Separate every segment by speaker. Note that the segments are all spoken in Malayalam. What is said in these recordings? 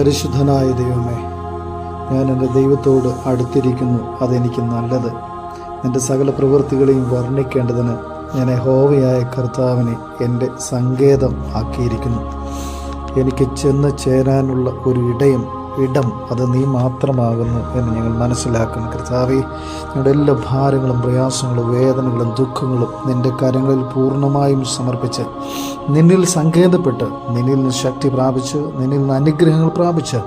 Speaker 1: പരിശുദ്ധനായ ദൈവമേ, ഞാൻ എൻ്റെ ദൈവത്തോട് അടുത്തിരിക്കുന്നു, അതെനിക്ക് നല്ലത്. എൻ്റെ സകല പ്രവൃത്തികളെയും വർണ്ണിക്കേണ്ടതിന് ഞാൻ യഹോവയായ കർത്താവിനെ എൻ്റെ സങ്കേതം ആക്കിയിരിക്കുന്നു. എനിക്ക് ചെന്ന് ചേരാനുള്ള ഒരു ഇടം അത് നീ മാത്രമാകുന്നു എന്ന് ഞങ്ങൾ മനസ്സിലാക്കുന്നു. കർത്താവേ, ഞങ്ങളുടെ എല്ലാ ഭാരങ്ങളും പ്രയാസങ്ങളും വേദനകളും ദുഃഖങ്ങളും നിൻ്റെ കരങ്ങളിൽ പൂർണ്ണമായും സമർപ്പിച്ച് നിന്നിൽ സങ്കേതപ്പെട്ട് നിന്നിൽ നിന്ന് ശക്തി പ്രാപിച്ച് നിന്നിൽ നിന്ന് അനുഗ്രഹങ്ങൾ പ്രാപിച്ച്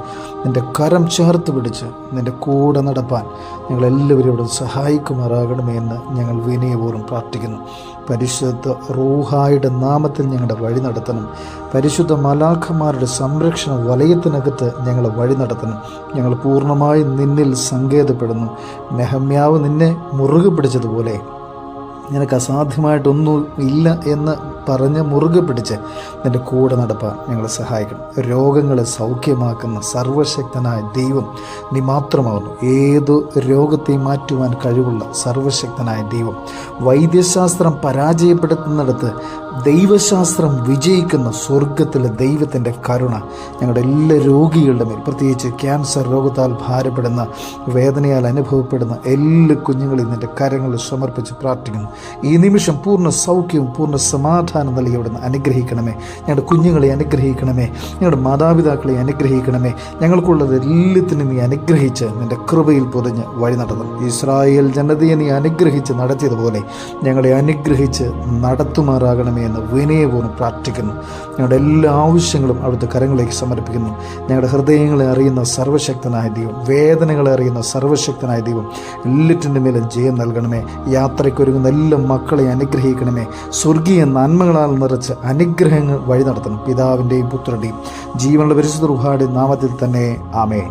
Speaker 1: നിൻ്റെ കരം ചേർത്ത് പിടിച്ച് നിൻ്റെ കൂടെ നടപ്പാൻ ഞങ്ങളെല്ലാവരും ഇവിടെ സഹായിക്കുമാറാകണമേ എന്ന് ഞങ്ങൾ വിനയപൂർവ്വം പ്രാർത്ഥിക്കുന്നു. പരിശുദ്ധ റൂഹായുടെ നാമത്തിൽ ഞങ്ങളുടെ വഴി നടത്തണം. പരിശുദ്ധ മലാഖമാരുടെ സംരക്ഷണ വലയത്തിനകത്ത് ഞങ്ങളെ വഴി നടത്തണം. ഞങ്ങൾ പൂർണ്ണമായും നിന്നിൽ സങ്കേതപ്പെടുന്നു. നെഹമ്യാവ് നിന്നെ മുറുകെ പിടിച്ചതുപോലെ നിനക്ക് അസാധ്യമായിട്ടൊന്നും ഇല്ല എന്ന് പറഞ്ഞ് മുറുകെ പിടിച്ച് നിൻ്റെ കൂടെ നടപ്പാൻ ഞങ്ങളെ സഹായിക്കണം. രോഗങ്ങളെ സൗഖ്യമാക്കുന്ന സർവശക്തനായ ദൈവം നീ മാത്രമാകുന്നു. ഏതു രോഗത്തെയും മാറ്റുവാൻ കഴിവുള്ള സർവശക്തനായ ദൈവം. വൈദ്യശാസ്ത്രം പരാജയപ്പെടുത്തുന്നിടത്ത് ദൈവശാസ്ത്രം വിജയിക്കുന്ന സ്വർഗത്തിലെ ദൈവത്തിൻ്റെ കരുണ ഞങ്ങളുടെ എല്ലാ രോഗികളുടെ മേൽ, പ്രത്യേകിച്ച് ക്യാൻസർ രോഗത്താൽ ഭാരപ്പെടുന്ന, വേദനയാൽ അനുഭവപ്പെടുന്ന എല്ലാ കുഞ്ഞുങ്ങളെയും നിൻ്റെ കരങ്ങളിൽ സമർപ്പിച്ച് പ്രാർത്ഥിക്കുന്നു. ഈ നിമിഷം പൂർണ്ണ സൗഖ്യവും പൂർണ്ണ സമാധാനം നൽകി അവിടുന്ന് അനുഗ്രഹിക്കണമേ. ഞങ്ങളുടെ കുഞ്ഞുങ്ങളെ അനുഗ്രഹിക്കണമേ. ഞങ്ങളുടെ മാതാപിതാക്കളെ അനുഗ്രഹിക്കണമേ. ഞങ്ങൾക്കുള്ളത് എല്ലാത്തിനും നീ അനുഗ്രഹിച്ച് നിൻ്റെ കൃപയിൽ പൊതിഞ്ഞ് വഴി നടത്തണം. ഇസ്രായേൽ ജനതയെ നീ അനുഗ്രഹിച്ച് നടത്തിയതുപോലെ ഞങ്ങളെ അനുഗ്രഹിച്ച് നടത്തുമാറാകണമേ എന്ന് വിനയപൂർവ്വം പ്രാർത്ഥിക്കുന്നു. ഞങ്ങളുടെ എല്ലാ ആവശ്യങ്ങളും അവിടുത്തെ കരങ്ങളിലേക്ക് സമർപ്പിക്കുന്നു. ഞങ്ങളുടെ ഹൃദയങ്ങളെ അറിയുന്ന സർവശക്തനായ ദൈവം, വേദനകളെ അറിയുന്ന സർവശക്തനായ ദൈവം, എല്ലാറ്റിൻ്റെ മേലും ജയം നൽകണമേ. യാത്രയ്ക്കൊരുങ്ങുന്ന എല്ലാ മക്കളെ അനുഗ്രഹിക്കണമേ. സ്വർഗീയ നന്മകളാൽ നിറച്ച് അനുഗ്രഹങ്ങൾ വഴി നടത്തണം. പിതാവിൻ്റെയും പുത്രൻ്റെയും ജീവനുള്ള പരിശുദ്ധ റൂഹായുടെ നാമത്തിൽ തന്നെ ആമേൻ.